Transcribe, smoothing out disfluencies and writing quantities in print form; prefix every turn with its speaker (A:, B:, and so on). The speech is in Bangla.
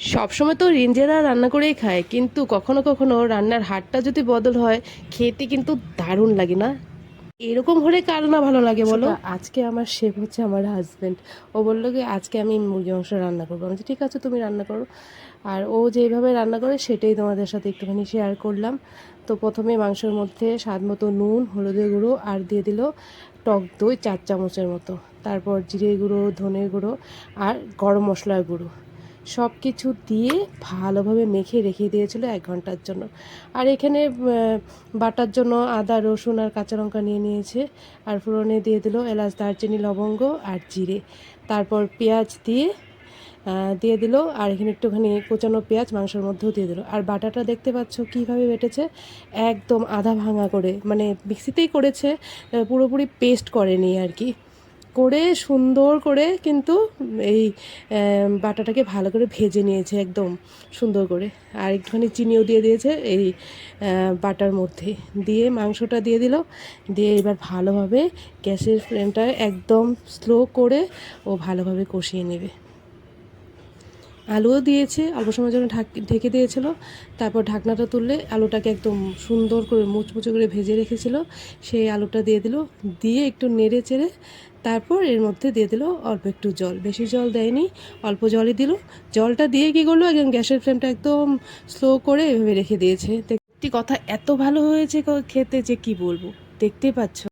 A: সবসময় তো রেঞ্জেরা রান্না করেই খায়, কিন্তু কখনো কখনো রান্নার হাতটা যদি বদল হয় খেতে কিন্তু দারুণ লাগে না? এরকম হলে কার না ভালো লাগে বলো? আজকে আমার শেফ হচ্ছে আমার হাজবেন্ড। ও বললো কি আজকে আমি মুরগি মাংস রান্না করবো। আমি বলছি, ঠিক আছে তুমি রান্না করো। আর ও যেইভাবে রান্না করে সেটাই তোমাদের সাথে একটুখানি শেয়ার করলাম। তো প্রথমে মাংসের মধ্যে স্বাদ মতো নুন, হলুদের গুঁড়ো আর দিয়ে দিল টক দই 4 চামচের মতো। তারপর জিরে গুঁড়ো, ধনে গুঁড়ো আর গরম মশলার গুঁড়ো সব কিছু দিয়ে ভালোভাবে মেখে রেখে দিয়েছিল 1 ঘন্টার জন্য। আর এখানে বাটার জন্য আদা, রসুন আর কাঁচা লঙ্কা নিয়ে নিয়েছে। আর ফোড়নে দিয়ে দিল এলাচ, দারচিনি, লবঙ্গ আর জিরে। তারপর পেঁয়াজ দিয়ে দিল, আর এখানে একটুখানি কোচানো পেঁয়াজ মাংসের মধ্যেও দিয়ে দিল। আর বাটাটা দেখতে পাচ্ছ কীভাবে বেটেছে, একদম আধা ভাঙা করে, মানে মিক্সিতেই করেছে, পুরোপুরি পেস্ট করেনি আর কি। করে সুন্দর করে কিন্তু এই বাটাটাকে ভালো করে ভেজে নিয়েছে একদম সুন্দর করে। আর একটুখানি চিনিও দিয়ে দিয়েছে এই বাটার মধ্যে। দিয়ে মাংসটা দিয়ে দিল, দিয়ে এবার ভালোভাবে গ্যাসের ফ্লেমটা একদম স্লো করে ও ভালোভাবে কষিয়ে নেবে। আলুও দিয়েছে, অল্প সময়ের জন্য ঢেকে দিয়েছিল। তারপর ঢাকনাটা তুললে আলুটাকে একদম সুন্দর করে মুচমুচে করে ভেজে রেখেছিল, সেই আলুটা দিয়ে দিল। দিয়ে একটু নেড়ে চেড়ে তারপর এর মধ্যে দিয়ে দিল অল্প একটু জল, বেশি জল দেয়নি, অল্প জলই দিল। জলটা দিয়ে কী করলো, একদম গ্যাসের ফ্লেমটা একদম স্লো করে এভাবে রেখে দিয়েছে। একটি কথা এত ভালো হয়েছে খেতে যে কি বলবো, দেখতেই পাচ্ছ।